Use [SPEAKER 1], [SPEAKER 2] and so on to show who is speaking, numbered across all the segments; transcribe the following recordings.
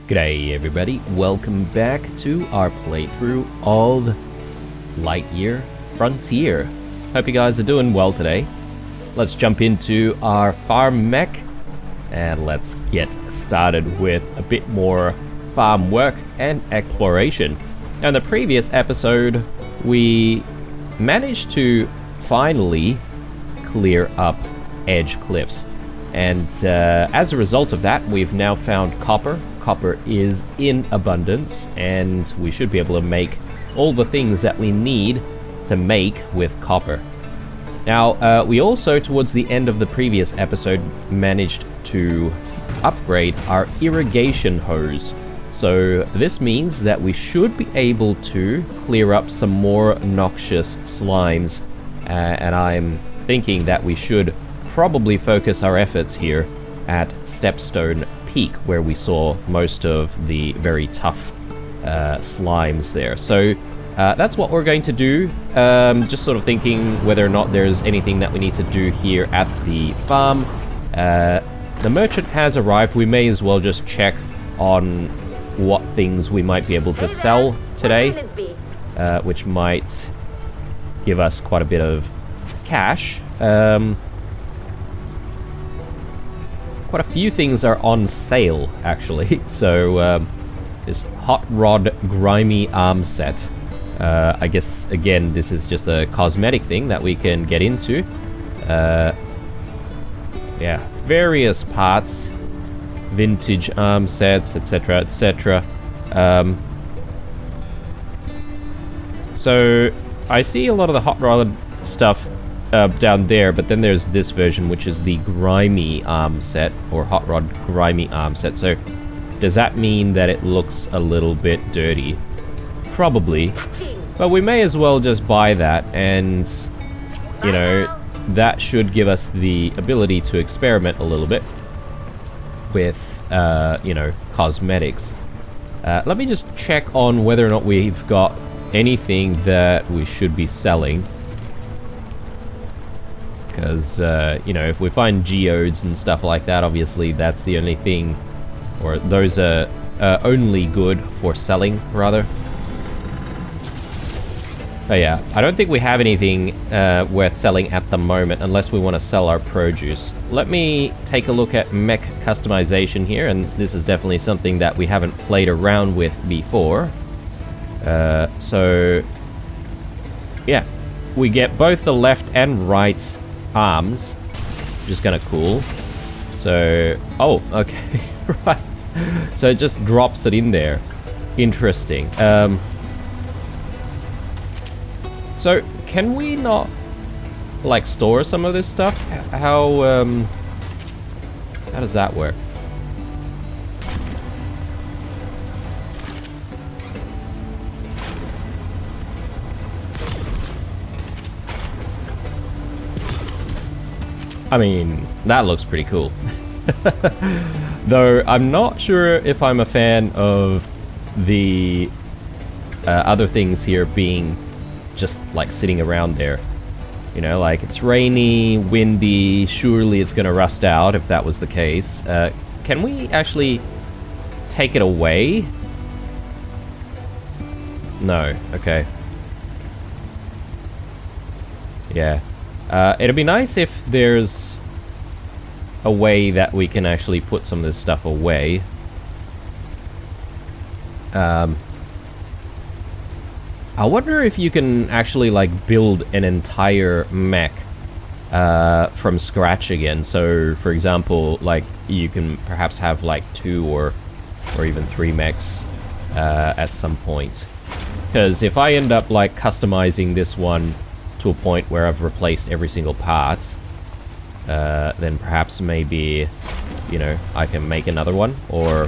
[SPEAKER 1] G'day everybody, welcome back to our playthrough of Lightyear Frontier. Hope you guys are doing well today. Let's jump into our Farmech and let's get started with a bit more farm work and exploration. Now in the previous episode, we managed to finally clear up edge cliffs. And as a result of that, we've now found copper. Copper is in abundance, and we should be able to make all the things that we need to make with copper. Now, we also, towards the end of the previous episode, managed to upgrade our irrigation hose. So this means that we should be able to clear up some more noxious slimes, and I'm thinking that we should probably focus our efforts here at Stepstone Peak, where we saw most of the very tough slimes there. So that's what we're going to do. Just sort of thinking whether or not there's anything that we need to do here at the farm. The merchant has arrived. We may as well just check on what things we might be able to sell today, which might give us quite a bit of cash. Quite a few things are on sale, actually. So, this Hot Rod Grimy Arm set. I guess, again, this is just a cosmetic thing that we can get into. Yeah, various parts. Vintage arm sets, etc., etc. So, I see a lot of the Hot Rod stuff down there, but then there's this version, which is the Grimy Arm set, or Hot Rod Grimy Arm set. So, does that mean that it looks a little bit dirty? Probably. But we may as well just buy that, and, you know, that should give us the ability to experiment a little bit with, you know, cosmetics. Let me just check on whether or not we've got anything that we should be selling. Because, you know, if we find geodes and stuff like that, obviously that's the only thing, or those are only good for selling, rather. But yeah, I don't think we have anything worth selling at the moment, unless we want to sell our produce. Let me take a look at mech customization here, and this is definitely something that we haven't played around with before. So, yeah, we get both the left and right arms, which is kind of cool. So, oh, okay, right. So it just drops it in there. Interesting. So can we not, like, store some of this stuff? How does that work? I mean, that looks pretty cool. Though I'm not sure if I'm a fan of the other things here being just like sitting around there. You know, like it's rainy, windy, surely it's gonna rust out if that was the case. Can we actually take it away? No, okay. Yeah. It'd be nice if there's a way that we can actually put some of this stuff away. I wonder if you can actually, like, build an entire mech from scratch again. So, for example, like, you can perhaps have, like, 2 or even 3 mechs at some point. Because if I end up, like, customizing this one to a point where I've replaced every single part, then perhaps maybe, you know, I can make another one, or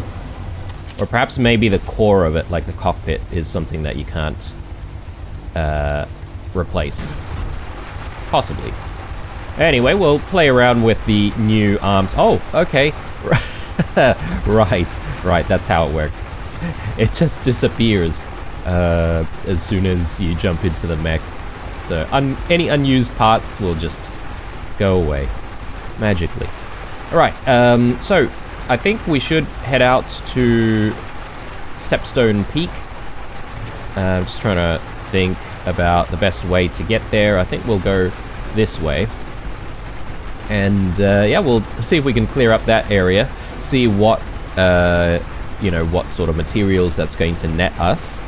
[SPEAKER 1] perhaps maybe the core of it, like the cockpit, is something that you can't replace. Possibly. Anyway, we'll play around with the new arms. Oh, okay. Right, that's how it works. It just disappears as soon as you jump into the mech. So any unused parts will just go away magically. Alright, so I think we should head out to Stepstone Peak. I'm just trying to think about the best way to get there. I think we'll go this way. And yeah, we'll see if we can clear up that area. See what, you know, what sort of materials that's going to net us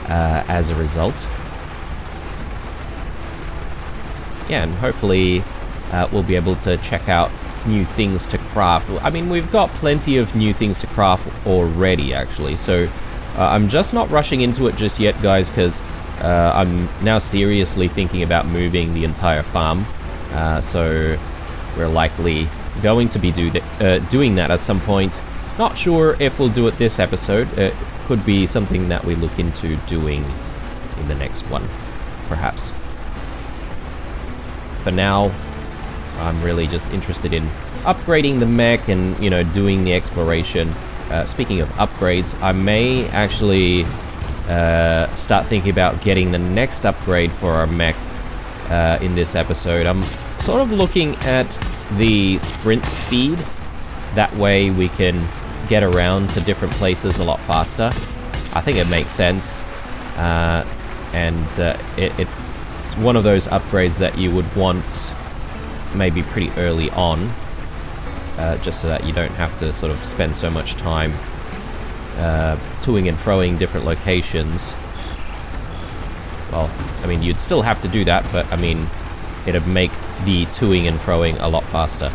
[SPEAKER 1] as a result. Yeah, and hopefully we'll be able to check out new things to craft. I mean, we've got plenty of new things to craft already, actually, so I'm just not rushing into it just yet, guys, because I'm now seriously thinking about moving the entire farm, so we're likely going to be doing that at some point. Not sure if we'll do it this episode. It could be something that we look into doing in the next one, perhaps. For now, I'm really just interested in upgrading the mech and, you know, doing the exploration. Speaking of upgrades, I may actually start thinking about getting the next upgrade for our mech in this episode. I'm sort of looking at the sprint speed. That way we can get around to different places a lot faster. I think it makes sense. And it's one of those upgrades that you would want maybe pretty early on, just so that you don't have to sort of spend so much time toing and froing different locations. Well, I mean, you'd still have to do that, but I mean, it'd make the toing and froing a lot faster.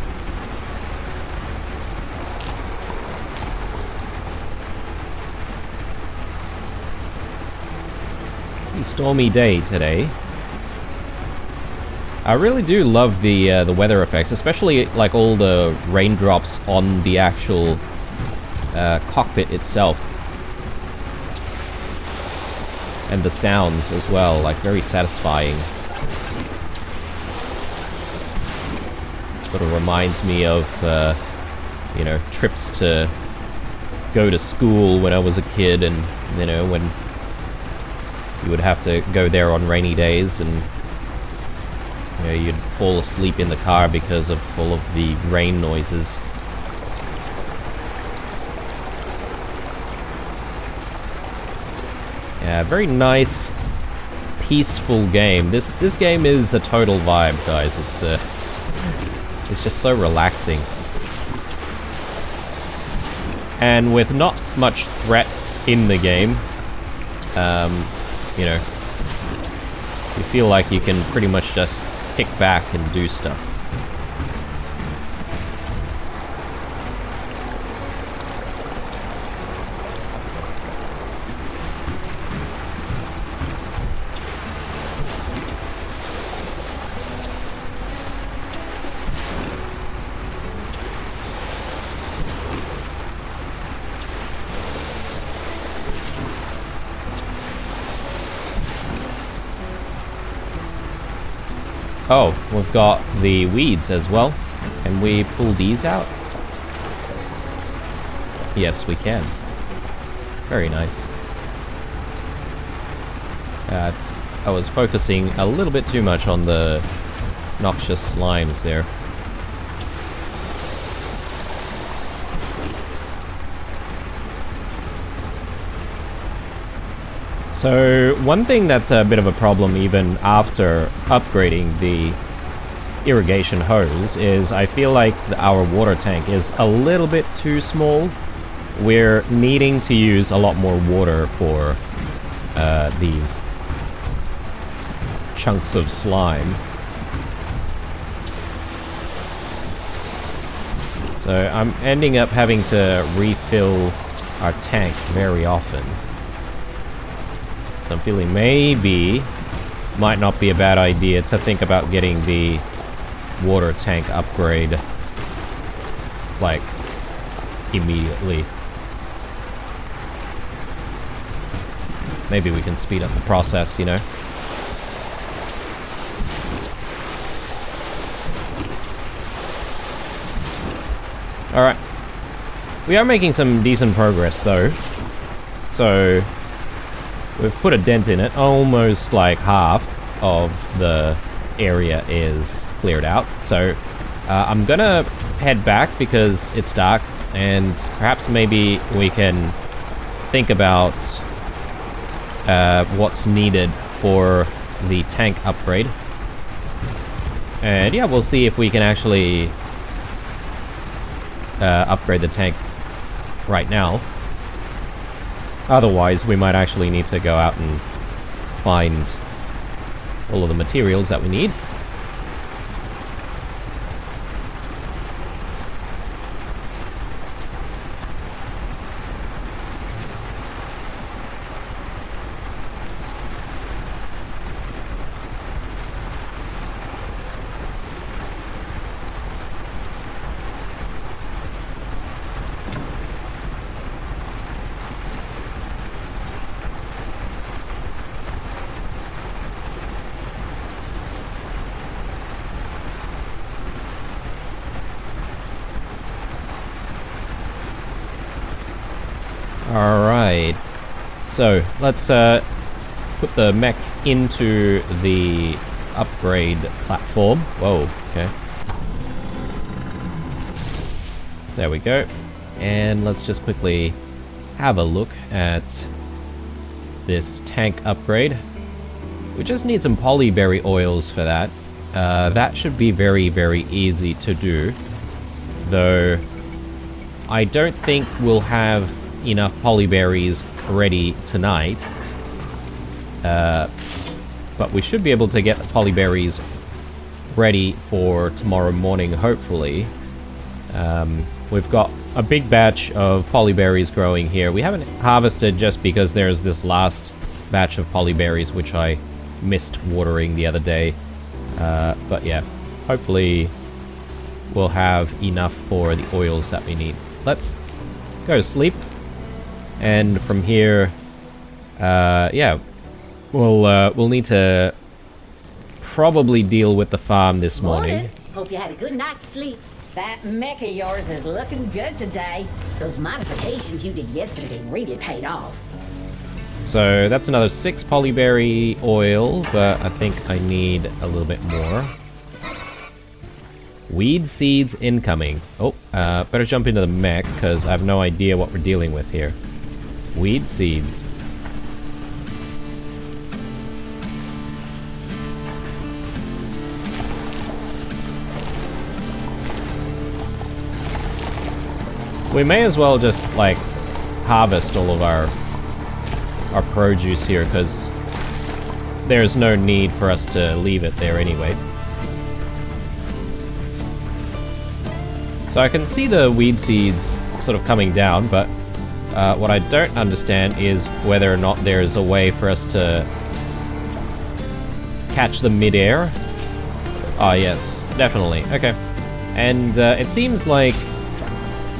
[SPEAKER 1] Pretty stormy day today. I really do love the weather effects, especially like all the raindrops on the actual cockpit itself. And the sounds as well, like very satisfying. Sort of reminds me of, you know, trips to go to school when I was a kid, and, you know, when you would have to go there on rainy days, and you know, you'd fall asleep in the car because of all of the rain noises. Yeah, very nice, peaceful game. This game is a total vibe, guys. It's just so relaxing. And with not much threat in the game, you know, you feel like you can pretty much just kick back and do stuff. Oh, we've got the weeds as well. Can we pull these out? Yes, we can. Very nice. I was focusing a little bit too much on the noxious slimes there. So one thing that's a bit of a problem even after upgrading the irrigation hose is I feel like our water tank is a little bit too small. We're needing to use a lot more water for these chunks of slime. So I'm ending up having to refill our tank very often. I'm feeling maybe might not be a bad idea to think about getting the water tank upgrade like immediately. Maybe we can speed up the process, you know. Alright. We are making some decent progress though. So we've put a dent in it. Almost like half of the area is cleared out. So I'm gonna head back because it's dark, and perhaps maybe we can think about what's needed for the tank upgrade. And yeah, we'll see if we can actually upgrade the tank right now. Otherwise, we might actually need to go out and find all of the materials that we need. Alright, so let's put the mech into the upgrade platform. Whoa, okay. There we go. And let's just quickly have a look at this tank upgrade. We just need some polyberry oils for that. That should be very, very easy to do. Though, I don't think we'll have enough polyberries ready tonight. But we should be able to get the polyberries ready for tomorrow morning, hopefully. We've got a big batch of polyberries growing here. We haven't harvested just because there's this last batch of polyberries which I missed watering the other day. But yeah, hopefully we'll have enough for the oils that we need. Let's go to sleep. And from here, yeah, we'll need to probably deal with the farm this morning.
[SPEAKER 2] Hope you had a good night's sleep. That mech of yours is looking good today. Those modifications you did yesterday really paid off.
[SPEAKER 1] So that's another 6 polyberry oil, but I think I need a little bit more. Weed seeds incoming. Oh, better jump into the mech because I have no idea what we're dealing with here. Weed seeds. We may as well just, like, harvest all of our produce here, because there's no need for us to leave it there anyway. So I can see the weed seeds sort of coming down, but what I don't understand is whether or not there's a way for us to catch them mid-air. Oh yes, definitely. Okay. And it seems like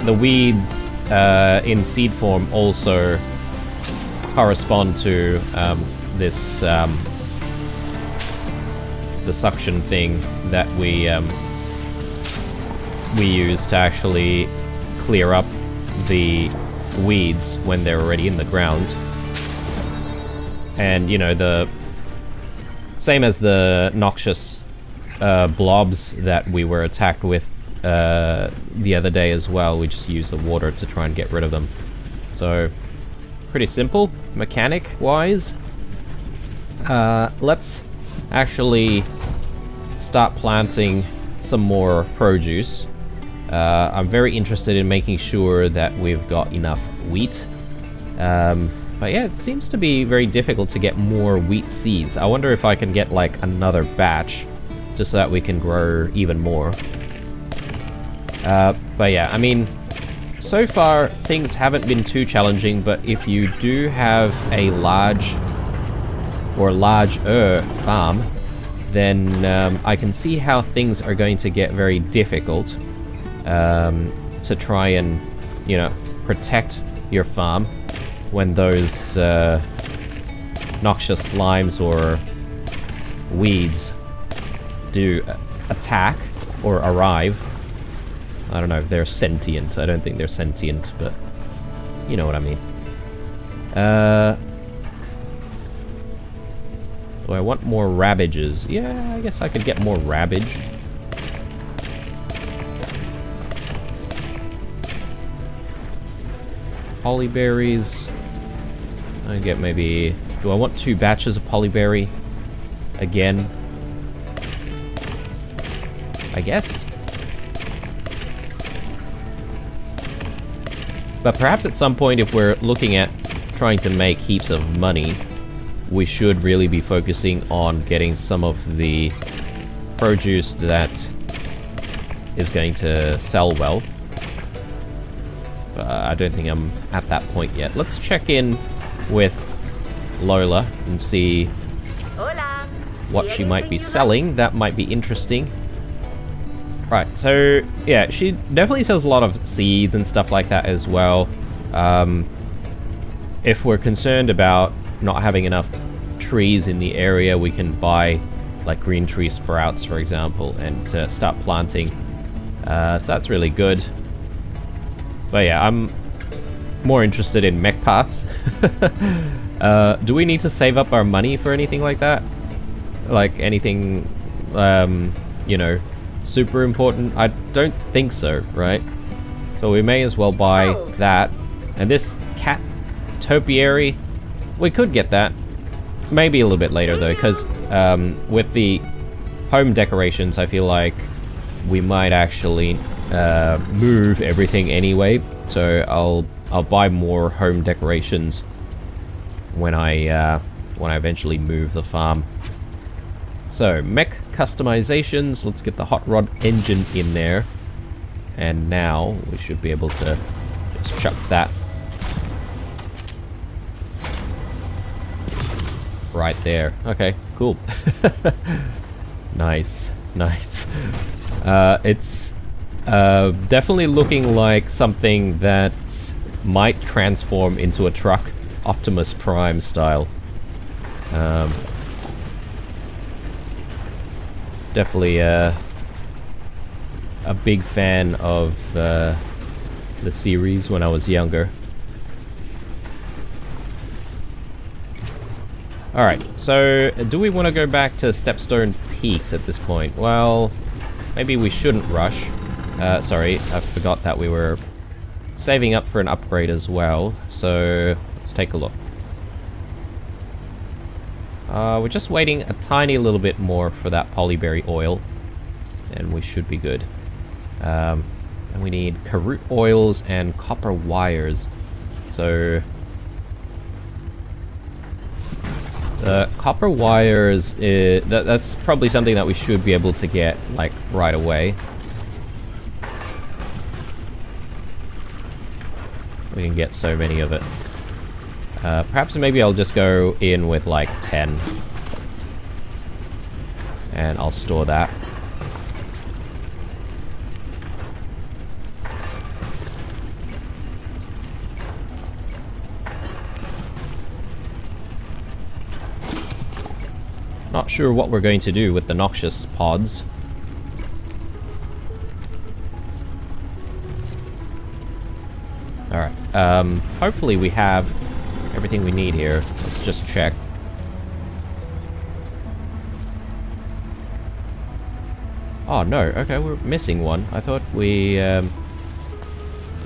[SPEAKER 1] the weeds in seed form also correspond to this the suction thing that we use to actually clear up the weeds when they're already in the ground. And you know, the same as the noxious blobs that we were attacked with the other day as well, we just use the water to try and get rid of them. So pretty simple mechanic wise. Let's actually start planting some more produce. I'm very interested in making sure that we've got enough wheat. But yeah, it seems to be very difficult to get more wheat seeds. I wonder if I can get like another batch just so that we can grow even more. But yeah, I mean, so far things haven't been too challenging, but if you do have a large or larger farm, then I can see how things are going to get very difficult to try and, you know, protect your farm when those noxious slimes or weeds do attack or arrive. I don't know if they're sentient. I don't think they're sentient, but you know what I mean. Do I want more rabbages? Yeah, I guess I could get more rabbage. Hollyberries. I get maybe... Do I want 2 batches of polyberry? Again? I guess? But perhaps at some point, if we're looking at trying to make heaps of money, we should really be focusing on getting some of the produce that is going to sell well. I don't think I'm at that point yet. Let's check in with Lola and see what she might be selling. That might be interesting. Right, so yeah, she definitely sells a lot of seeds and stuff like that as well. If we're concerned about not having enough trees in the area, we can buy like green tree sprouts, for example, and start planting. So that's really good. But yeah, I'm more interested in mech parts. Do we need to save up our money for anything like that? Like anything, you know, super important? I don't think so, right? So we may as well buy that. And this cat topiary, we could get that. Maybe a little bit later though, because with the home decorations, I feel like we might actually move everything anyway. So I'll buy more home decorations when I eventually move the farm. So mech customizations. Let's get the hot rod engine in there, and now we should be able to just chuck that right there. Okay, cool. Nice, nice. It's definitely looking like something that might transform into a truck, Optimus Prime style. Definitely a big fan of the series when I was younger. Alright, so do we want to go back to Stepstone Peaks at this point? Well, maybe we shouldn't rush. Sorry, I forgot that we were saving up for an upgrade as well. So let's take a look. We're just waiting a tiny little bit more for that polyberry oil, and we should be good. And we need Caroot oils and copper wires. So the copper wires, that's probably something that we should be able to get like right away. We can get so many of it. Perhaps maybe I'll just go in with like 10. And I'll store that. Not sure what we're going to do with the noxious pods. Alright, hopefully we have everything we need here. Let's just check. Oh no, okay, we're missing one. I thought we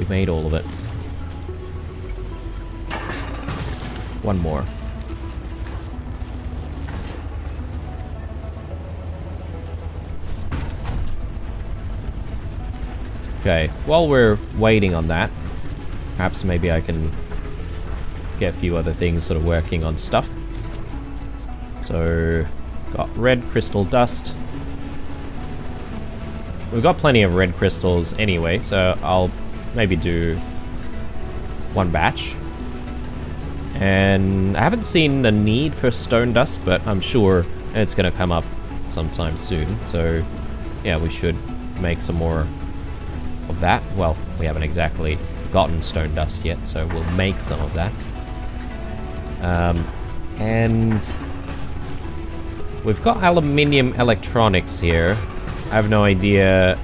[SPEAKER 1] made all of it. One more. Okay, while we're waiting on that, perhaps maybe I can get a few other things sort of working on stuff. So, got red crystal dust. We've got plenty of red crystals anyway, so I'll maybe do one batch. And I haven't seen the need for stone dust, but I'm sure it's going to come up sometime soon. So, yeah, we should make some more of that. Well, we haven't exactly gotten stone dust yet, so we'll make some of that. And we've got aluminium electronics here. I have no idea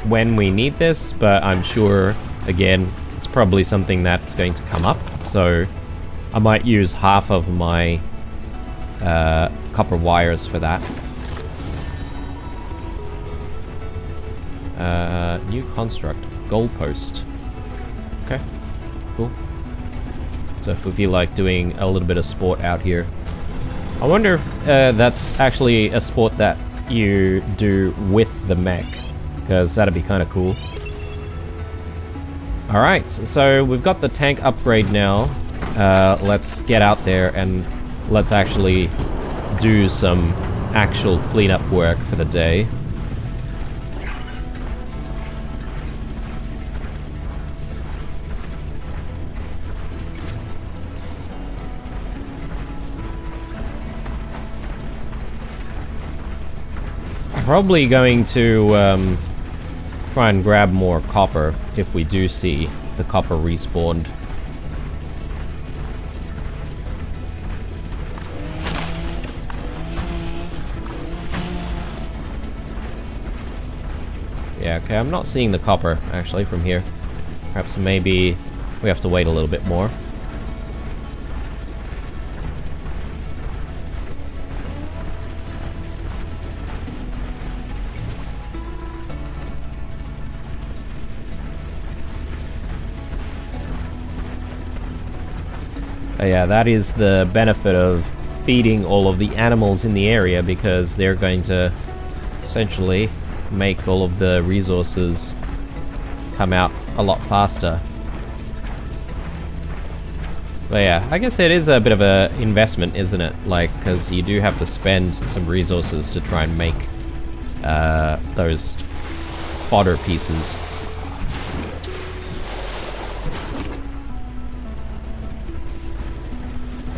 [SPEAKER 1] when we need this, but I'm sure, again, it's probably something that's going to come up. So I might use half of my copper wires for that. New construct, goalpost. Okay, cool. So if we feel like doing a little bit of sport out here. I wonder if that's actually a sport that you do with the mech, because that'd be kind of cool. Alright, so we've got the tank upgrade now. Let's get out there and let's actually do some actual cleanup work for the day. Probably going to try and grab more copper if we do see the copper respawned. Yeah, okay, I'm not seeing the copper actually from here. Perhaps maybe we have to wait a little bit more. Yeah, that is the benefit of feeding all of the animals in the area, because they're going to essentially make all of the resources come out a lot faster. But yeah, I guess it is a bit of a investment, isn't it? Like, because you do have to spend some resources to try and make those fodder pieces.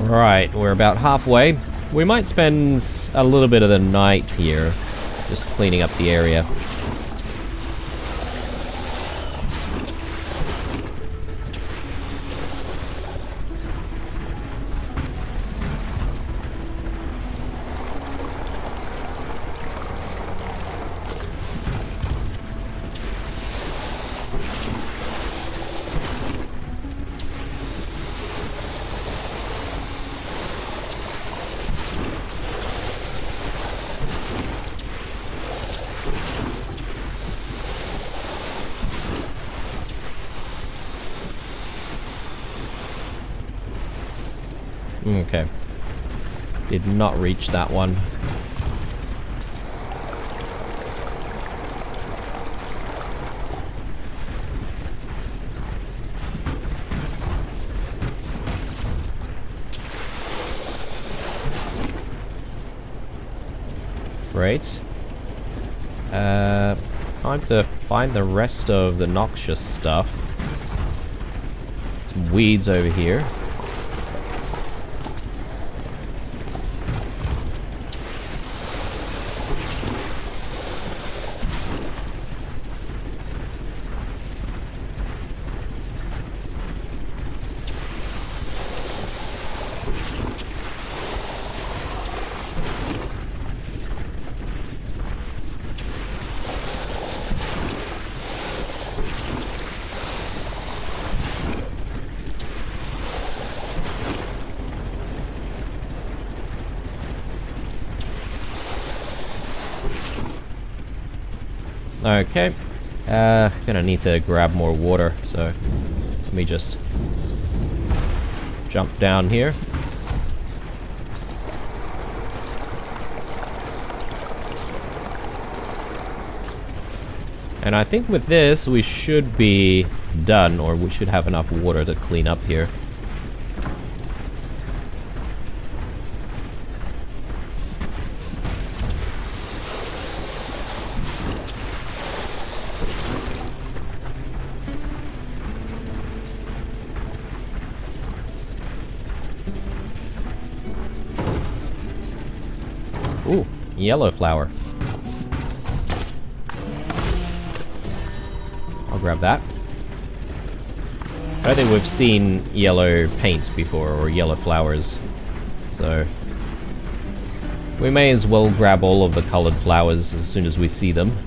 [SPEAKER 1] Right, we're about halfway. We might spend a little bit of the night here, just cleaning up the area. Okay. Did not reach that one. Great. Time to find the rest of the noxious stuff. Some weeds over here. Okay, gonna need to grab more water, so let me just jump down here. And I think with this we should be done, or we should have enough water to clean up here. Ooh, yellow flower. I'll grab that. I don't think we've seen yellow paint before, or yellow flowers. So we may as well grab all of the colored flowers as soon as we see them.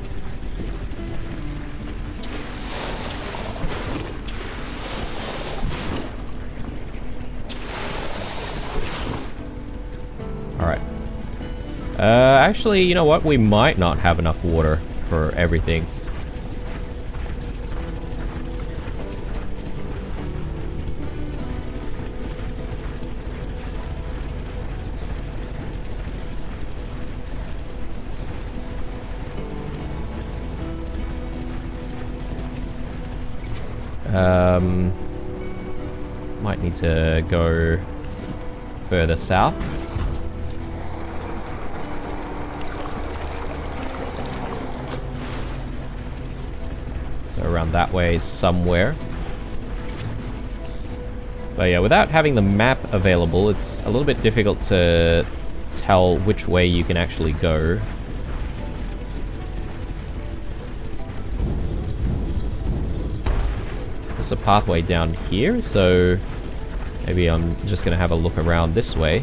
[SPEAKER 1] Alright. Actually, you know what? We might not have enough water for everything. Might need to go further south. So around that way somewhere. But yeah, without having the map available, it's a little bit difficult to tell which way you can actually go. There's a pathway down here, so maybe I'm just gonna have a look around this way.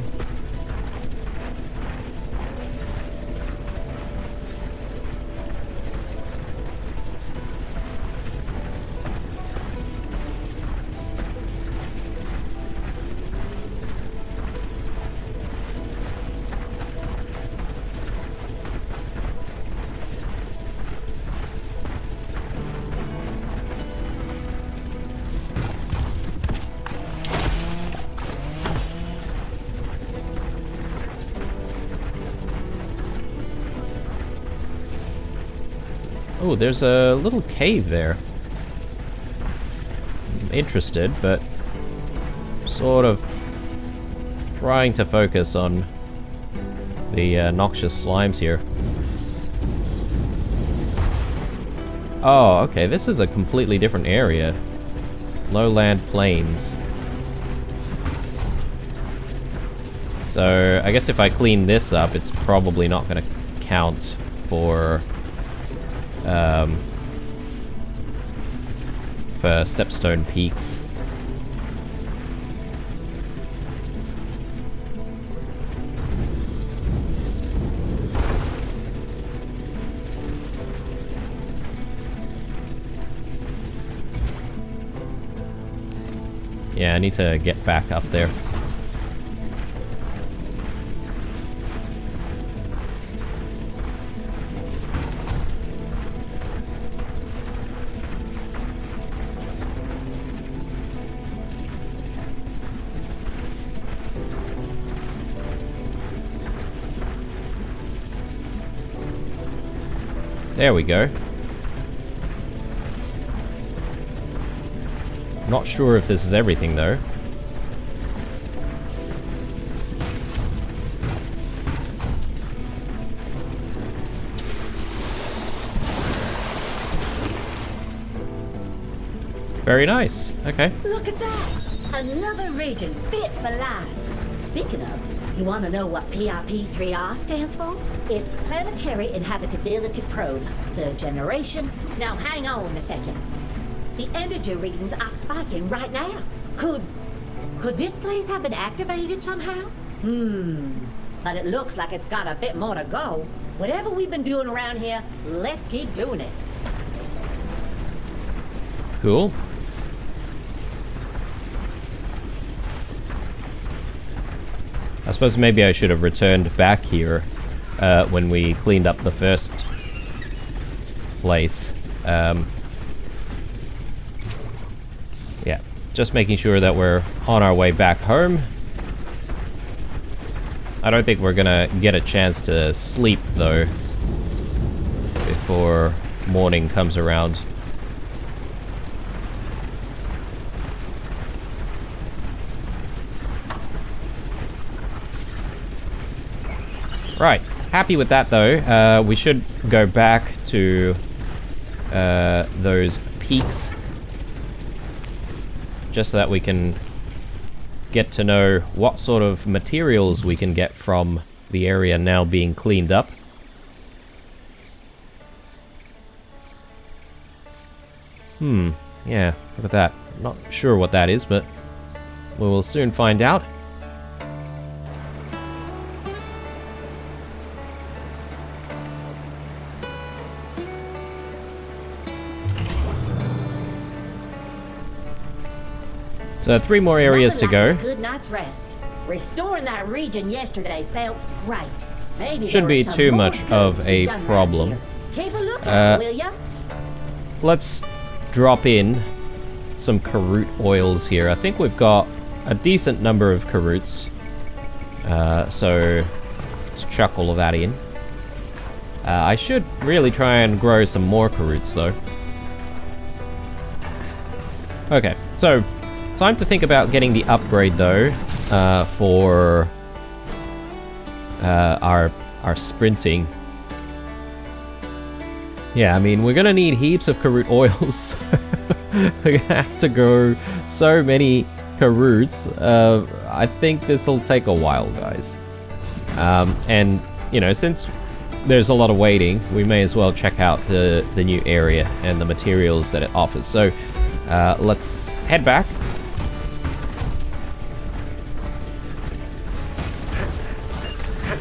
[SPEAKER 1] Oh, there's a little cave there. I'm interested, but sort of trying to focus on the noxious slimes here. Oh, okay, this is a completely different area. Lowland plains. So, I guess if I clean this up, it's probably not going to count for Stepstone Peaks. Yeah, I need to get back up there. There we go. Not sure if this is everything, though. Very nice. Okay.
[SPEAKER 2] Look at that! Another region fit for life. Speaking of, you want to know what PRP-3R stands for? It's Planetary Inhabitability Probe, third generation. Now hang on a second. The energy readings are spiking right now. Could this place have been activated somehow? But it looks like it's got a bit more to go. Whatever we've been doing around here, let's keep doing it.
[SPEAKER 1] Cool. I suppose maybe I should have returned back here when we cleaned up the first place. Yeah, just making sure that we're on our way back home. I don't think we're gonna get a chance to sleep, though, before morning comes around. Right, happy with that though. We should go back to those peaks just so that we can get to know what sort of materials we can get from the area now being cleaned up. Yeah, look at that. Not sure what that is, but we will soon find out. So 3 more areas to go.
[SPEAKER 2] Good night's rest. Restoring that region yesterday felt great. Maybe
[SPEAKER 1] shouldn't be too much of a problem.
[SPEAKER 2] Keep a look out, will ya?
[SPEAKER 1] Let's drop in some Caroot oils here. I think we've got a decent number of Caroots. So let's chuck all of that in. I should really try and grow some more Caroots though. Okay, so time to think about getting the upgrade though for our sprinting. Yeah, I mean, we're gonna need heaps of Caroot oils. We're gonna have to grow so many Caroots. I think this will take a while, guys. And, you know, since there's a lot of waiting, we may as well check out the new area and the materials that it offers. So, let's head back.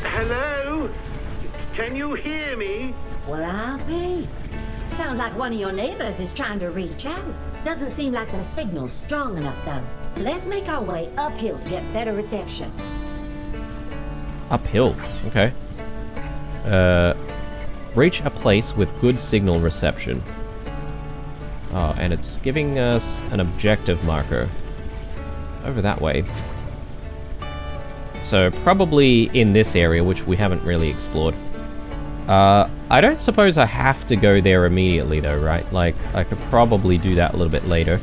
[SPEAKER 3] Hello? Can you hear me?
[SPEAKER 2] Well, I'll be. Sounds like one of your neighbors is trying to reach out. Doesn't seem like the signal's strong enough, though. Let's make our way uphill to get better reception.
[SPEAKER 1] Uphill, okay. Reach a place with good signal reception. Oh, and it's giving us an objective marker. Over that way. So, probably in this area, which we haven't really explored. I don't suppose I have to go there immediately though, right? Like, I could probably do that a little bit later.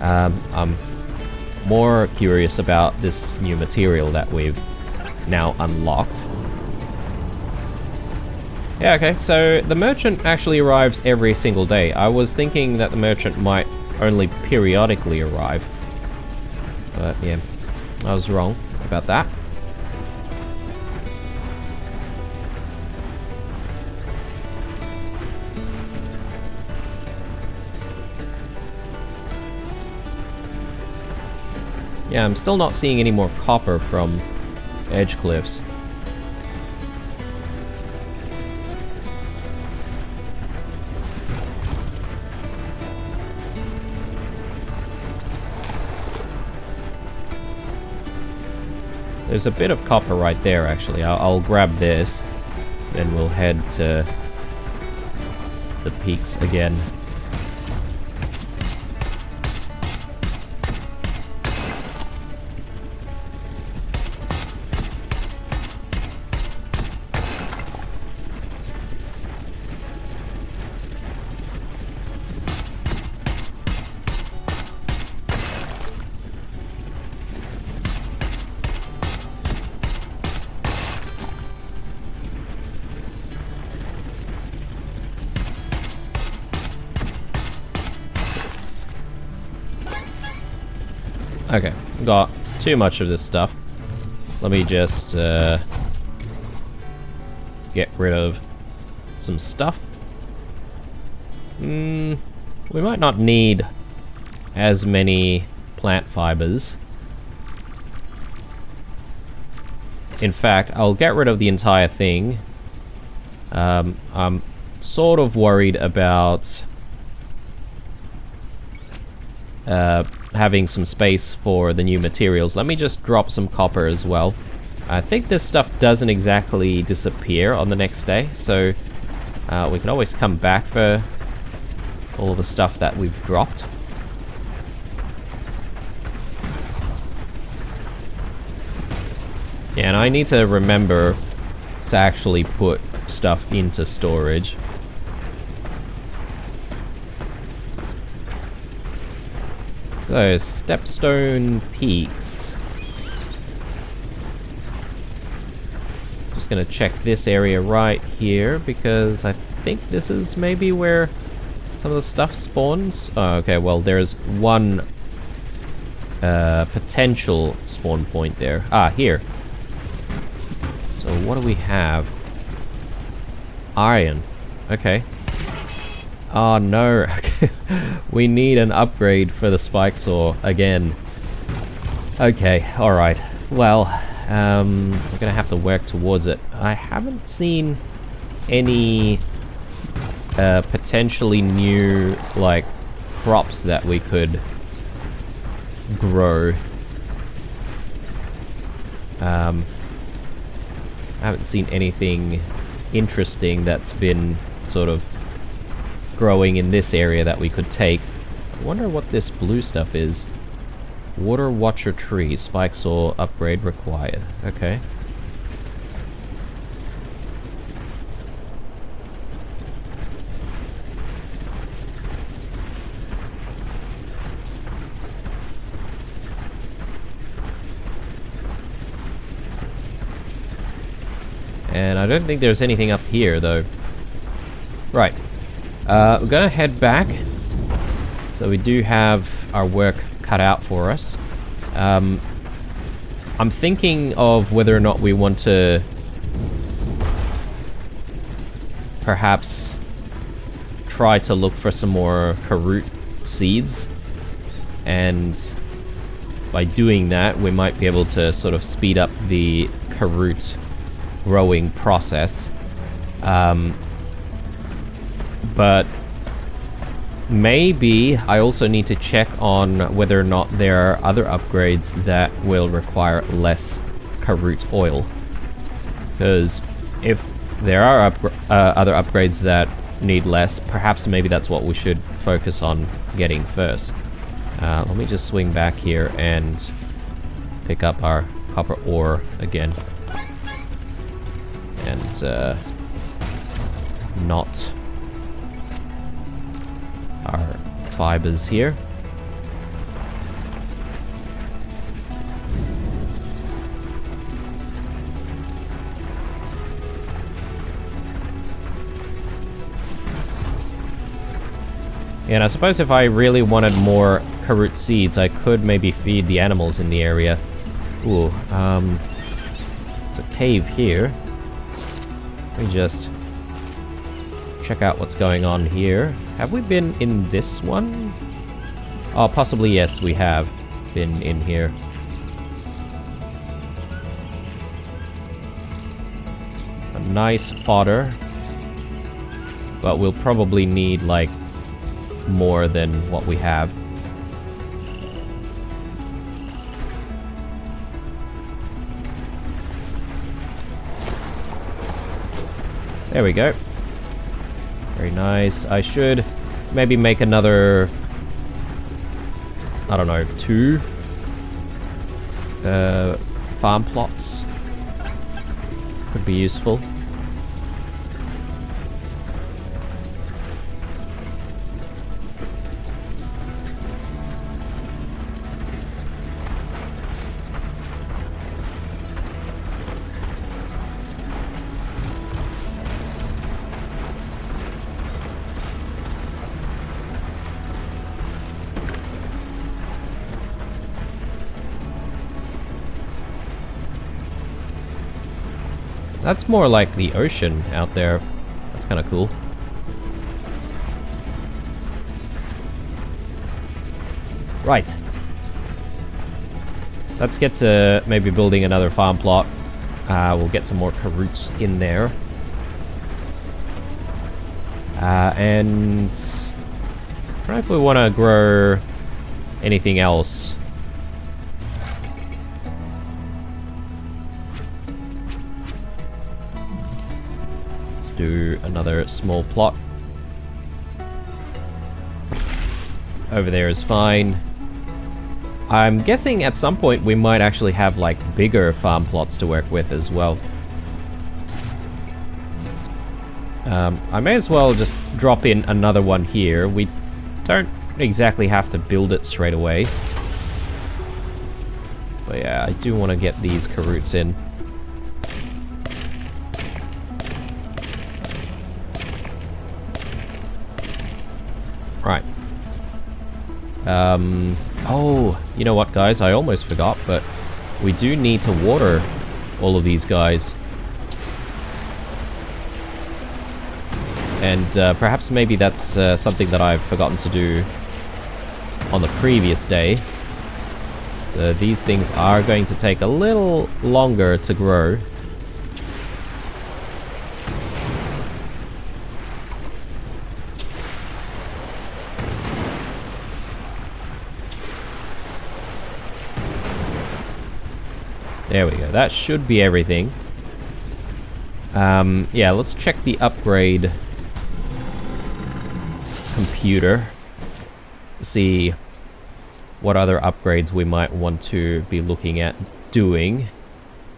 [SPEAKER 1] I'm more curious about this new material that we've now unlocked. Yeah, okay, so the merchant actually arrives every single day. I was thinking that the merchant might only periodically arrive. But yeah, I was wrong about that. Yeah, I'm still not seeing any more copper from Edge Cliffs. There's a bit of copper right there, actually. I'll grab this, then we'll head to the peaks again. Okay, got too much of this stuff. Let me just get rid of some stuff. We might not need as many plant fibers. In fact, I'll get rid of the entire thing. I'm sort of worried about having some space for the new materials. Let me just drop some copper as well. I think this stuff doesn't exactly disappear on the next day, so we can always come back for all the stuff that we've dropped. Yeah, and I need to remember to actually put stuff into storage. So, Stepstone Peaks. Just gonna check this area right here, because I think this is maybe where some of the stuff spawns. Oh, okay, well, there's one potential spawn point there. Ah, here. So, what do we have? Iron. Okay. Oh no, we need an upgrade for the spike saw again. Okay, alright. Well, we're gonna have to work towards it. I haven't seen any potentially new, like, crops that we could grow. I haven't seen anything interesting that's been sort of growing in this area that we could take. I wonder what this blue stuff is. Water Watcher Tree, spike saw upgrade required. Okay. And I don't think there's anything up here, though. Right. We're gonna head back. So we do have our work cut out for us. I'm thinking of whether or not we want to perhaps try to look for some more Caroot seeds. And by doing that, we might be able to sort of speed up the Caroot growing process. But maybe I also need to check on whether or not there are other upgrades that will require less Caroot oil. Because if there are other upgrades that need less, perhaps maybe that's what we should focus on getting first. Let me just swing back here and pick up our copper ore again. And not our fibers here. And I suppose if I really wanted more Caroot seeds, I could maybe feed the animals in the area. Ooh, it's a cave here. Let me just check out what's going on here. Have we been in this one? Oh, possibly yes, we have been in here. A nice fodder. But we'll probably need, like, more than what we have. There we go. Very nice. I should maybe make another, I don't know, 2 farm plots. Could be useful. That's more like the ocean out there. That's kind of cool. Right. Let's get to maybe building another farm plot. We'll get some more Caroots in there. And I don't know if we want to grow anything else. Do another small plot. Over there is fine. I'm guessing at some point we might actually have like bigger farm plots to work with as well. I may as well just drop in another one here. We don't exactly have to build it straight away. But yeah, I do want to get these Caroots in. Right. Oh, you know what, guys? I almost forgot, but we do need to water all of these guys. And perhaps maybe that's something that I've forgotten to do on the previous day. These things are going to take a little longer to grow. There we go. That should be everything. Yeah, let's check the upgrade computer. See what other upgrades we might want to be looking at doing.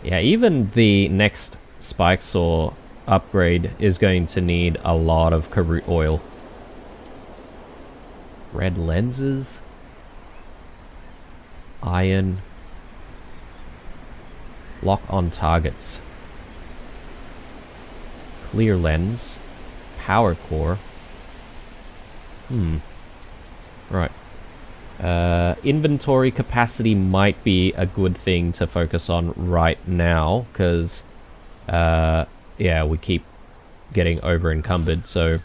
[SPEAKER 1] Yeah, even the next spike saw upgrade is going to need a lot of Caroot oil. Red lenses. Iron. Lock on targets. Clear lens. Power core. Right. Inventory capacity might be a good thing to focus on right now, because, yeah, we keep getting over encumbered, so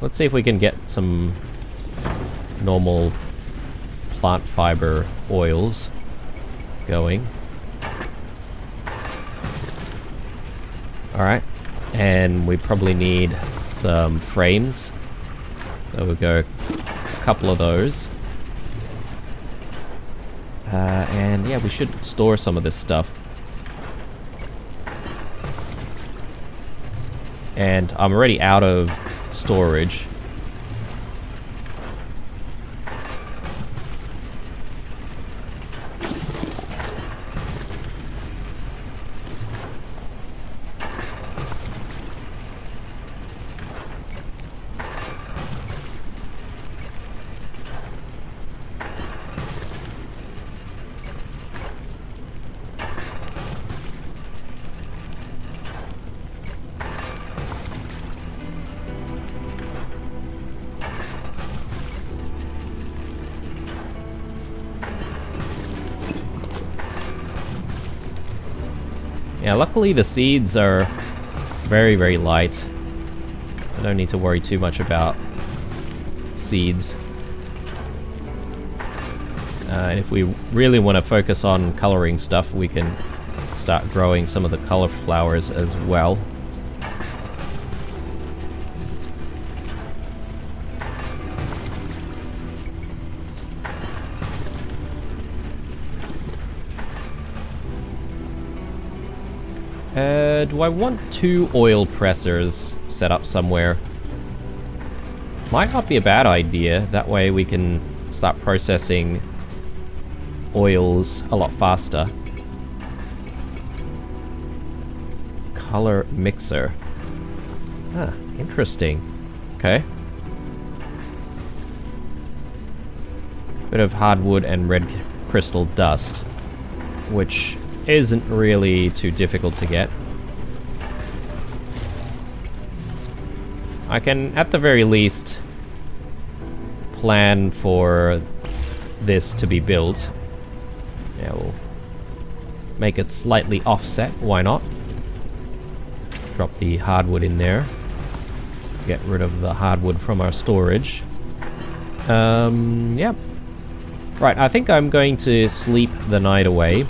[SPEAKER 1] let's see if we can get some normal plant fiber oils going. Alright, and we probably need some frames. So we'll go a couple of those. And yeah, we should store some of this stuff. And I'm already out of storage. Yeah, luckily the seeds are very, very light. I don't need to worry too much about seeds. And if we really want to focus on coloring stuff, we can start growing some of the color flowers as well. Do I want 2 oil pressers set up somewhere? Might not be a bad idea. That way we can start processing oils a lot faster. Color mixer. Ah, interesting. Okay. Bit of hardwood and red crystal dust, which isn't really too difficult to get. I can, at the very least, plan for this to be built. Yeah, we'll make it slightly offset, why not? Drop the hardwood in there. Get rid of the hardwood from our storage. Yeah. Right, I think I'm going to sleep the night away.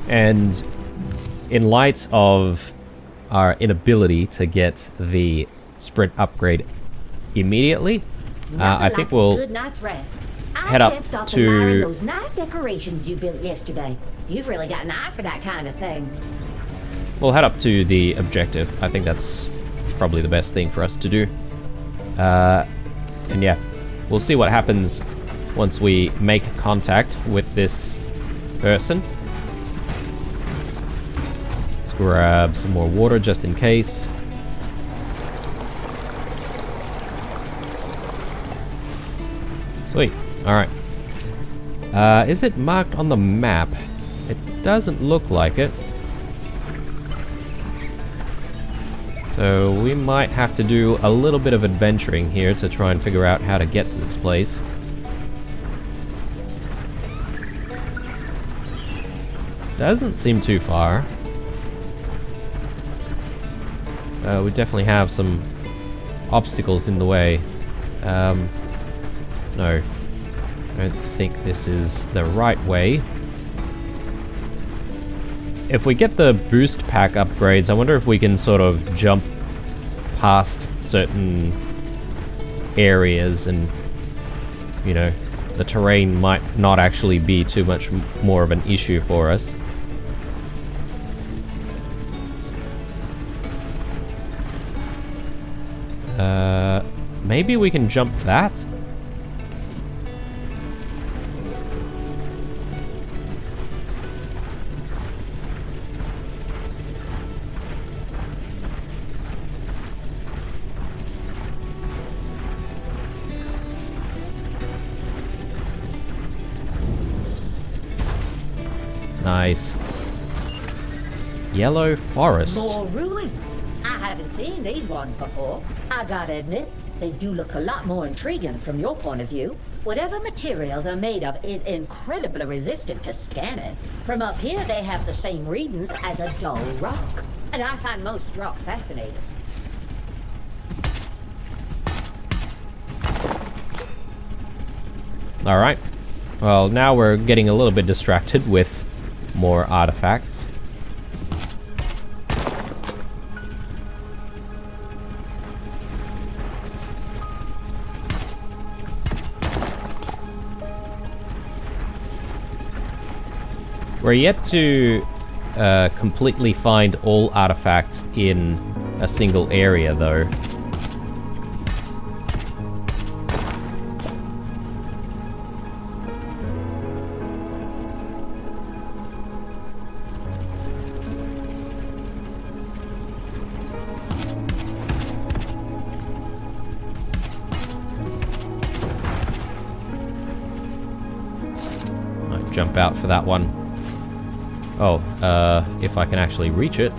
[SPEAKER 1] And in light of our inability to get the sprint upgrade immediately, I think we'll
[SPEAKER 2] good night's rest.
[SPEAKER 1] head
[SPEAKER 2] I
[SPEAKER 1] up
[SPEAKER 2] can't stop
[SPEAKER 1] to
[SPEAKER 2] admiring those nice decorations you built yesterday. You've really got an eye for that kind of thing.
[SPEAKER 1] we'll head up to the objective. I think that's probably the best thing for us to do. And yeah, we'll see what happens once we make contact with this person. Let's grab some more water just in case. Sweet. Alright. Is it marked on the map? It doesn't look like it. So we might have to do a little bit of adventuring here to try and figure out how to get to this place. Doesn't seem too far. We definitely have some obstacles in the way. No. I don't think this is the right way. If we get the boost pack upgrades, I wonder if we can sort of jump past certain areas and, you know, the terrain might not actually be too much more of an issue for us. Maybe we can jump that? Nice. Yellow forest.
[SPEAKER 2] More ruins. I haven't seen these ones before. I gotta admit, they do look a lot more intriguing from your point of view. Whatever material they're made of is incredibly resistant to scanning. From up here, they have the same readings as a dull rock. And I find most rocks fascinating.
[SPEAKER 1] Alright. Well, now we're getting a little bit distracted with more artifacts. We're yet to completely find all artifacts in a single area, though. Might jump out for that one. Oh, if I can actually reach it.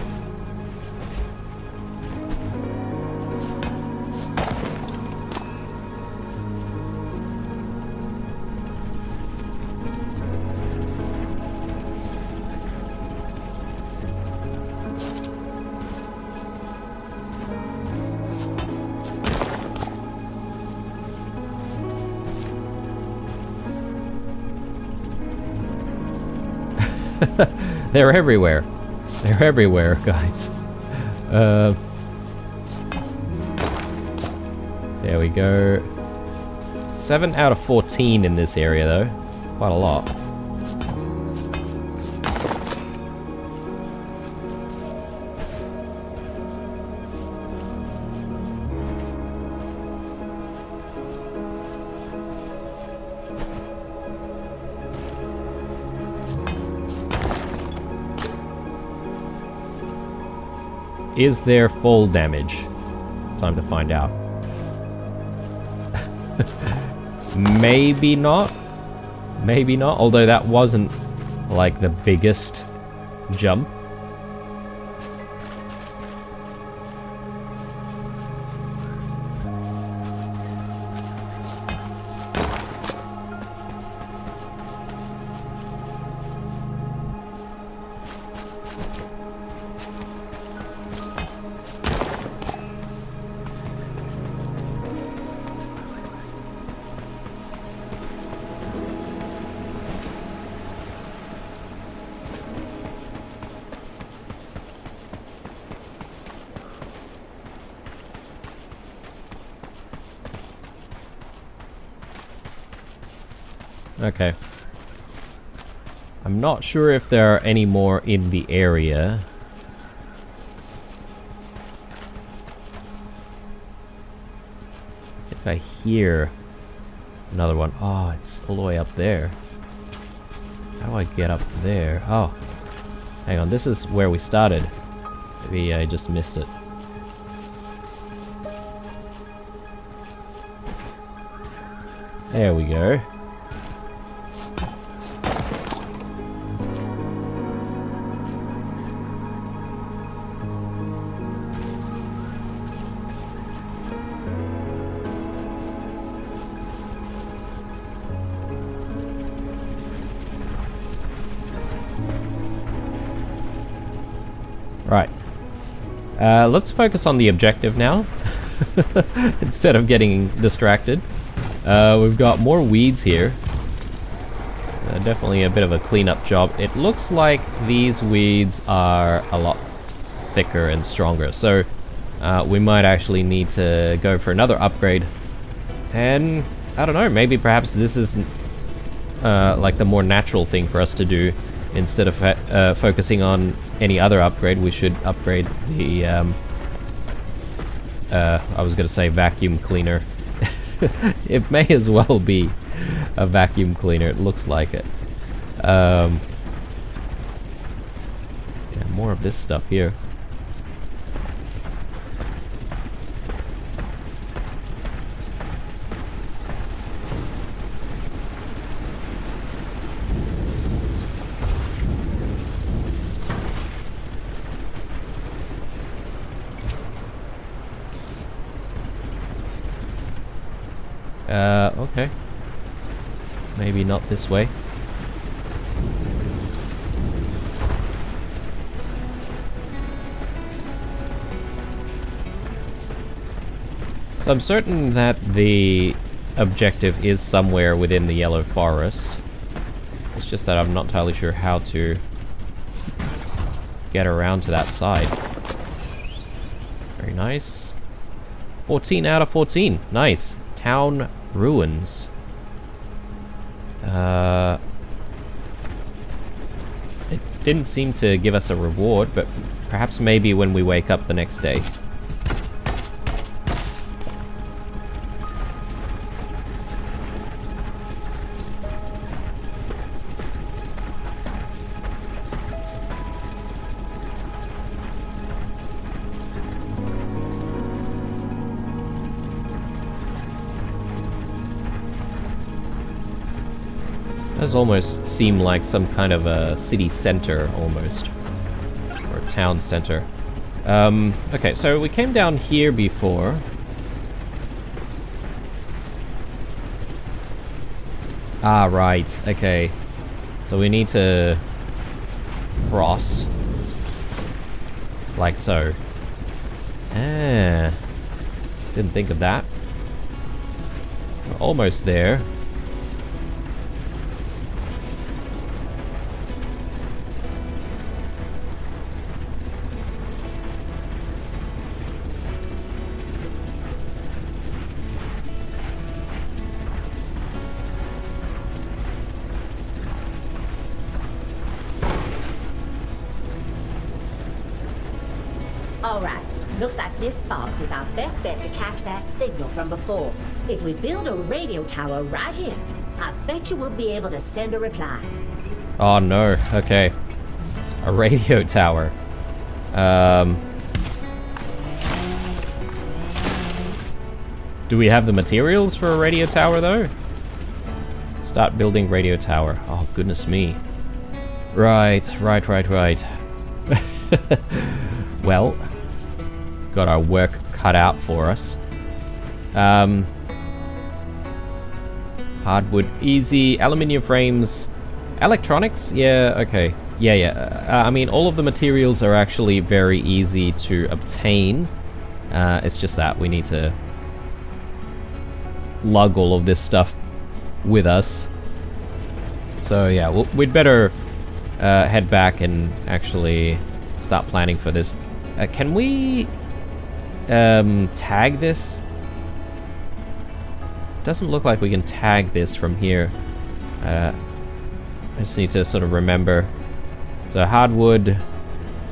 [SPEAKER 1] They're everywhere. They're everywhere, guys. There we go. 7 out of 14 in this area, though. Quite a lot. Is there fall damage? Time to find out. Maybe not. Maybe not, although that wasn't like the biggest jump. Okay. I'm not sure if there are any more in the area. If I hear another one. Oh, it's all the way up there. How do I get up there? Oh. Hang on, this is where we started. Maybe I just missed it. There we go. Right. Let's focus on the objective now, instead of getting distracted. We've got more weeds here. Definitely a bit of a cleanup job. It looks like these weeds are a lot thicker and stronger, so we might actually need to go for another upgrade. And I don't know, maybe perhaps this is like the more natural thing for us to do. Instead of focusing on any other upgrade, we should upgrade the, I was going to say vacuum cleaner. It may as well be a vacuum cleaner, it looks like it. Yeah, more of this stuff here. Okay. Maybe not this way. So I'm certain that the objective is somewhere within the Yellow Forest. It's just that I'm not entirely sure how to get around to that side. Very nice. 14 out of 14. Nice. Town ruins. It didn't seem to give us a reward, but perhaps maybe when we wake up the next day. Does almost seem like some kind of a city center, almost. Or a town center. Okay, so we came down here before. Ah, right, okay. So we need to cross. Like so. Ah. Didn't think of that. We're almost there.
[SPEAKER 2] Alright, looks like this spot is our best bet to catch that signal from before. If we build a radio tower right here, I bet you we'll be able to send a reply.
[SPEAKER 1] Oh no, okay. A radio tower. Do we have the materials for a radio tower though? Start building radio tower. Oh goodness me. Right. Well, got our work cut out for us. Hardwood, easy. Aluminium frames. Electronics? Yeah, okay. Yeah. I mean, all of the materials are actually very easy to obtain. It's just that we need to lug all of this stuff with us. So yeah, we'd better head back and actually start planning for this. Can we tag this? Doesn't look like we can tag this from here. I just need to sort of remember. So hardwood,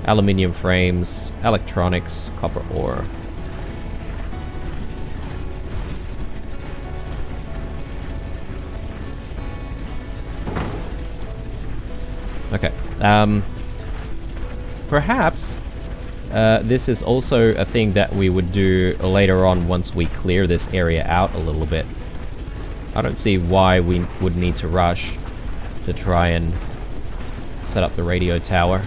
[SPEAKER 1] aluminium frames, electronics, copper ore. Okay. Perhaps this is also a thing that we would do later on once we clear this area out a little bit. I don't see why we would need to rush to try and set up the radio tower.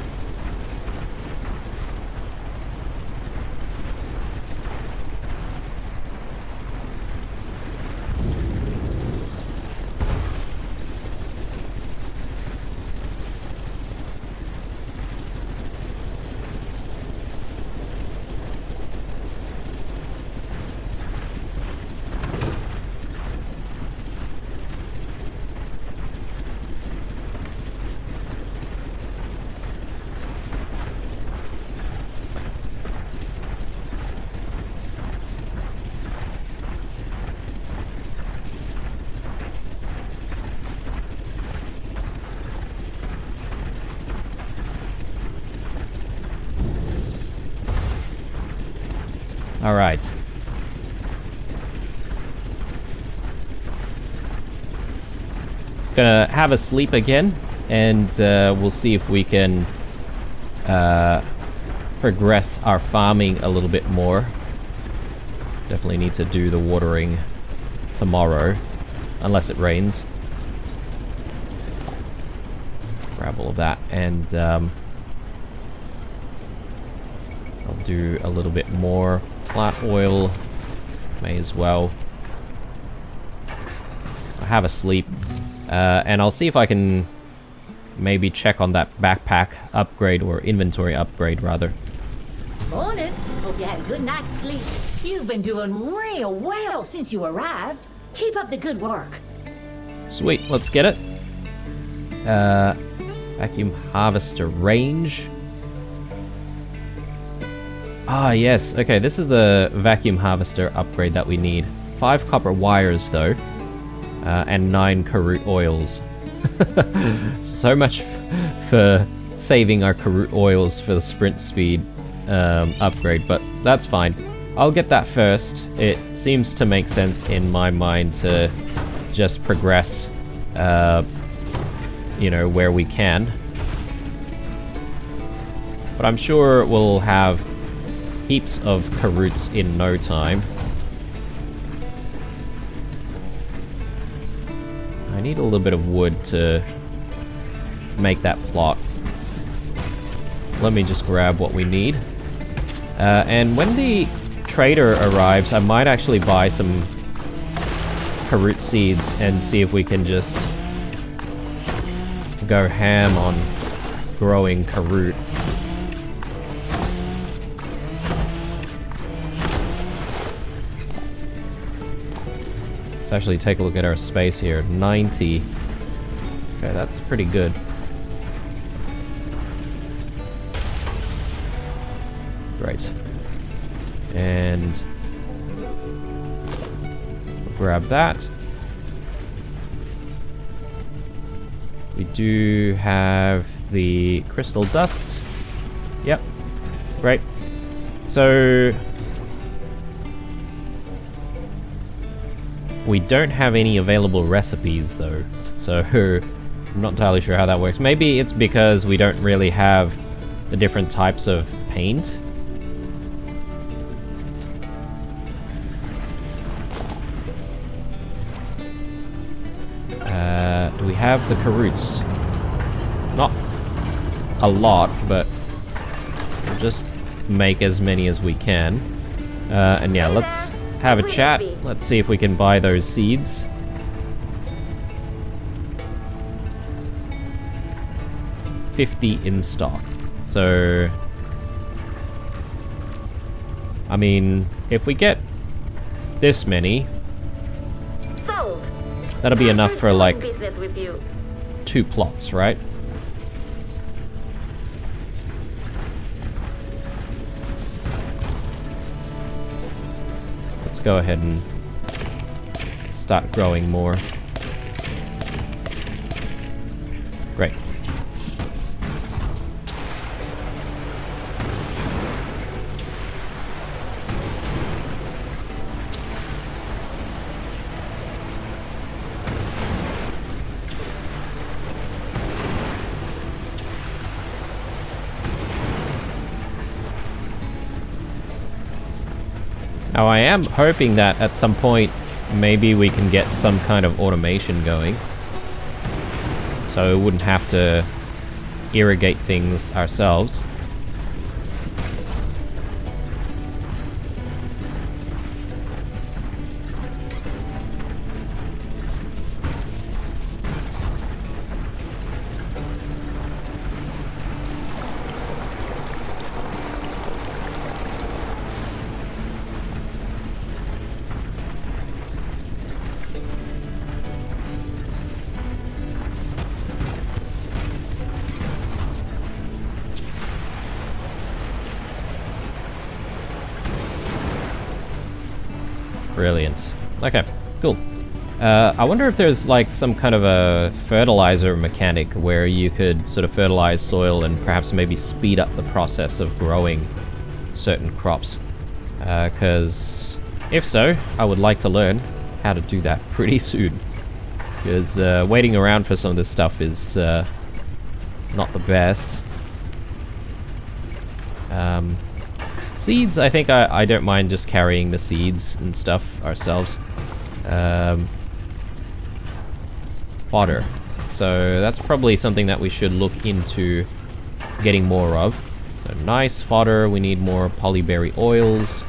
[SPEAKER 1] All right. Gonna have a sleep again, and we'll see if we can progress our farming a little bit more. Definitely need to do the watering tomorrow, unless it rains. Grab all of that, and I'll do a little bit more plant oil. May as well. have a sleep. And I'll see if I can maybe check on that backpack upgrade, or inventory upgrade, rather.
[SPEAKER 2] Morning. Hope you had a good night's sleep. You've been doing real well since you arrived. Keep up the good work.
[SPEAKER 1] Sweet, let's get it. Vacuum harvester range. Ah, yes. Okay, this is the vacuum harvester upgrade that we need. 5 copper wires, though. And 9 Caroot oils. So much for saving our Caroot oils for the sprint speed upgrade, but that's fine. I'll get that first. It seems to make sense in my mind to just progress, you know, where we can. But I'm sure we'll have heaps of Caroots in no time. I need a little bit of wood to make that plot. Let me just grab what we need. And when the trader arrives, I might actually buy some Caroot seeds and see if we can just go ham on growing Caroot. Let's actually take a look at our space here. 90. Okay, that's pretty good. Great. And grab that. We do have the crystal dust. Yep. Great. So we don't have any available recipes, though, so I'm not entirely sure how that works. Maybe it's because we don't really have the different types of paint. Do we have the Caroots? Not a lot, but we'll just make as many as we can. And yeah, let's have a chat. Let's see if we can buy those seeds. $50 in stock. So, I mean, if we get this many, that'll be enough for like 2 plots, right? Let's go ahead and start growing more. Great. Now I am hoping that at some point maybe we can get some kind of automation going, so we wouldn't have to irrigate things ourselves. Brilliant. Okay, cool. I wonder if there's like some kind of a fertilizer mechanic where you could sort of fertilize soil and perhaps maybe speed up the process of growing certain crops. Because if so, I would like to learn how to do that pretty soon. Because waiting around for some of this stuff is not the best. Seeds, I think I don't mind just carrying the seeds and stuff ourselves. Fodder. So that's probably something that we should look into getting more of. So nice fodder, we need more polyberry oils.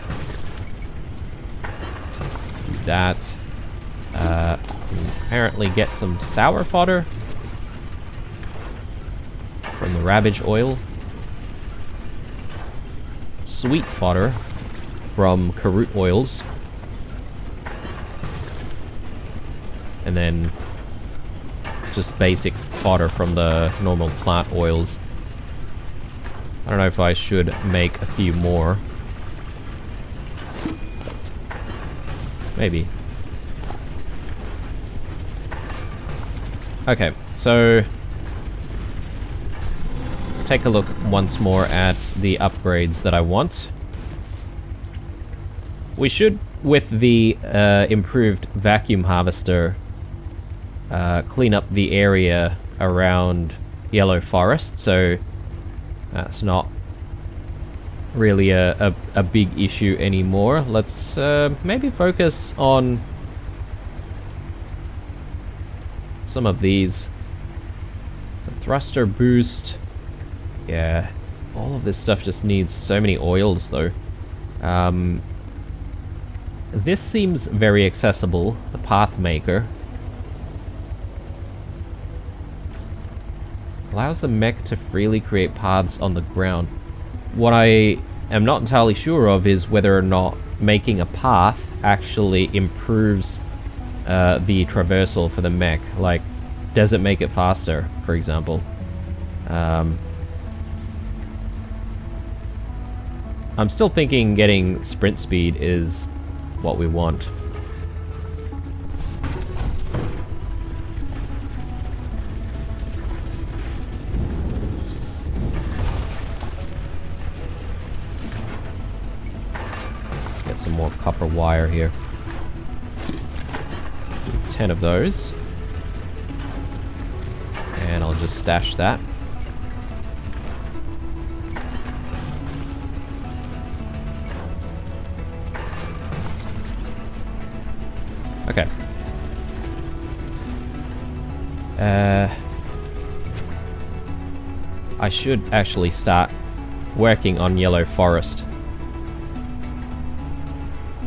[SPEAKER 1] Do that. apparently get some sour fodder from the ravage oil. Sweet fodder from Caroot oils. And then just basic fodder from the normal plant oils. I don't know if I should make a few more. Maybe. Okay, so let's take a look once more at the upgrades that I want. We should, with the improved vacuum harvester, clean up the area around Yellow Forest, so that's not really a big issue anymore. Let's maybe focus on some of these. The thruster boost. Yeah, all of this stuff just needs so many oils though. This seems very accessible, the path maker. Allows the mech to freely create paths on the ground. What I am not entirely sure of is whether or not making a path actually improves the traversal for the mech. Like, does it make it faster, for example? I'm still thinking getting sprint speed is what we want. Get some more copper wire here. 10 of those. And I'll just stash that. Okay. I should actually start working on Yellow Forest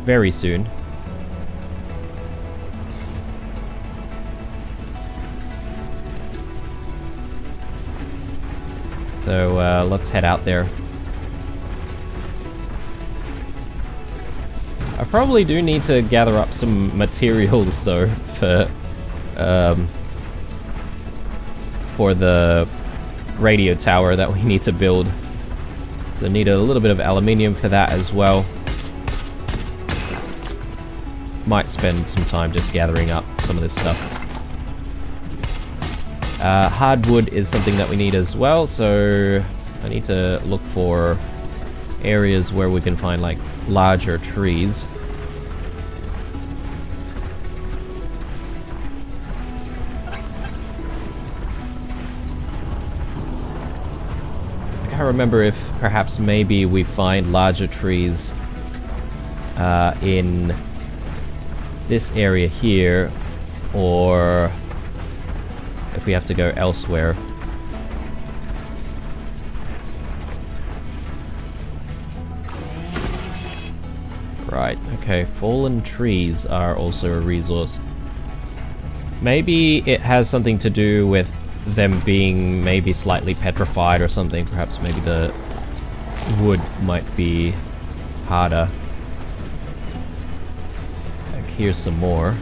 [SPEAKER 1] very soon. So let's head out there. I probably do need to gather up some materials though for the radio tower that we need to build. So I need a little bit of aluminium for that as well. Might spend some time just gathering up some of this stuff. Hardwood is something that we need as well, so I need to look for areas where we can find like larger trees. I can't remember if perhaps maybe we find larger trees in this area here, or if we have to go elsewhere. Right, okay, fallen trees are also a resource. Maybe it has something to do with them being maybe slightly petrified or something. Perhaps maybe the wood might be harder. Like, here's some more.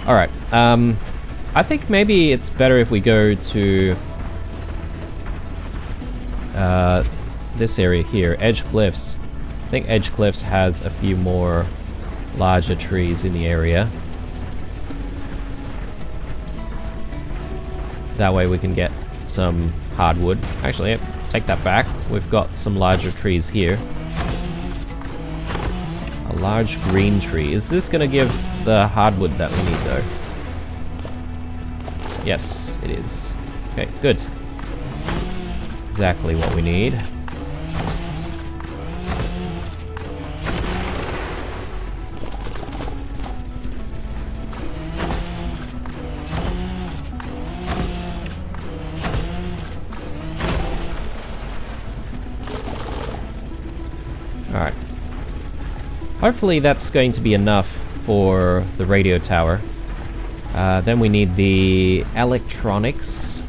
[SPEAKER 1] Alright, I think maybe it's better if we go to this area here, Edge Cliffs. I think Edge Cliffs has a few more larger trees in the area. That way we can get some hardwood. Actually, yep, take that back. We've got some larger trees here. A large green tree. Is this gonna give the hardwood that we need though? Yes, it is. Okay, good. Exactly what we need. Alright. Hopefully that's going to be enough for the radio tower. Then we need the electronics,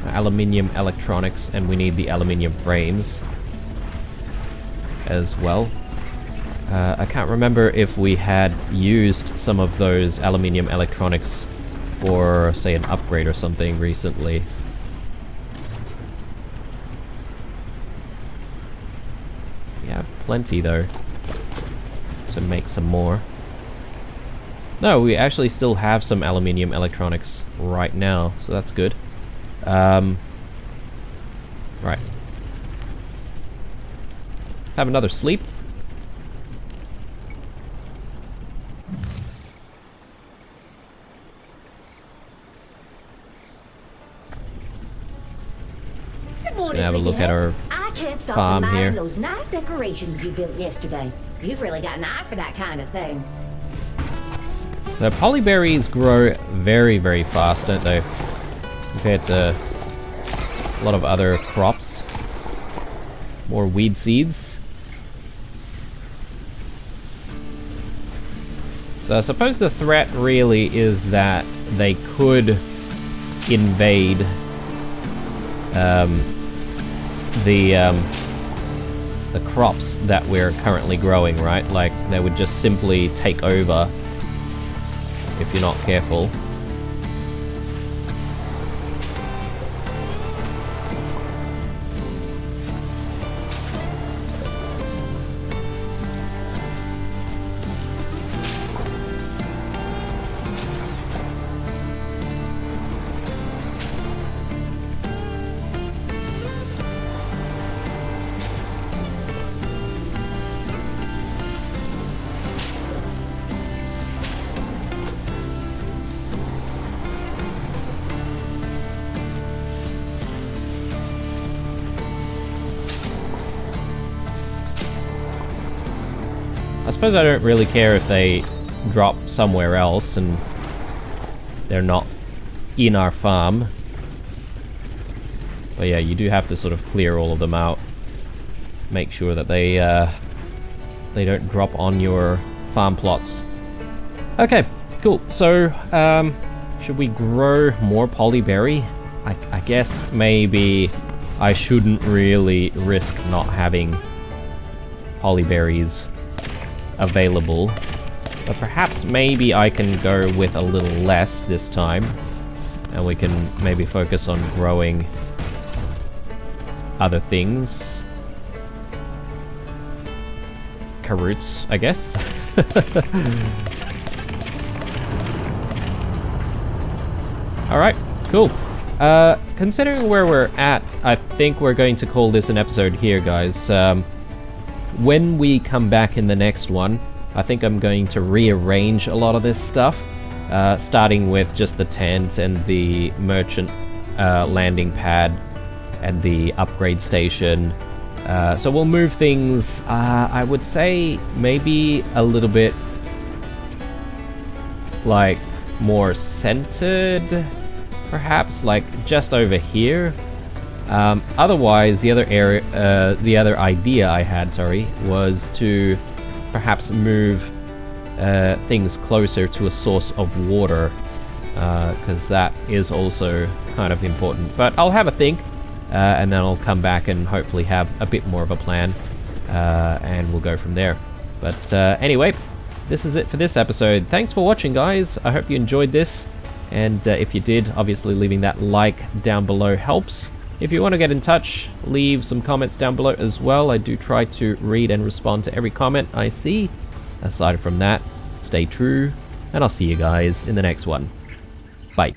[SPEAKER 1] aluminium electronics, and we need the aluminium frames as well. I can't remember if we had used some of those aluminium electronics for, say, an upgrade or something recently. We have plenty though to make some more. No, we actually still have some aluminium electronics right now, so that's good. Right. Have another sleep.
[SPEAKER 2] Good
[SPEAKER 1] Just
[SPEAKER 2] morning,
[SPEAKER 1] gonna have a look at our
[SPEAKER 2] I can't stop
[SPEAKER 1] farm
[SPEAKER 2] admiring
[SPEAKER 1] here.
[SPEAKER 2] those nice decorations you built yesterday. You've really got an eye for that kind of thing.
[SPEAKER 1] The polyberries grow very, very fast, don't they? Compared to a lot of other crops. More weed seeds. So I suppose the threat really is that they could invade the crops that we're currently growing, right? Like, they would just simply take over if you're not careful. I suppose I don't really care if they drop somewhere else and they're not in our farm. But yeah, you do have to sort of clear all of them out. Make sure that they don't drop on your farm plots. Okay, cool. So, should we grow more polyberry? I guess maybe I shouldn't really risk not having polyberries available, but perhaps maybe I can go with a little less this time, and we can maybe focus on growing other things. Caroots, I guess. Alright, cool. Considering where we're at, I think we're going to call this an episode here, guys. When we come back in the next one, I think I'm going to rearrange a lot of this stuff, starting with just the tent and the merchant landing pad and the upgrade station. So we'll move things, I would say, maybe a little bit like more centered, perhaps, like just over here. Otherwise, the other idea I had, was to perhaps move things closer to a source of water, because that is also kind of important. But I'll have a think, and then I'll come back and hopefully have a bit more of a plan, and we'll go from there. But anyway, this is it for this episode. Thanks for watching, guys. I hope you enjoyed this, and if you did, obviously leaving that like down below helps. If you want to get in touch, leave some comments down below as well. I do try to read and respond to every comment I see. Aside from that, stay true, and I'll see you guys in the next one. Bye.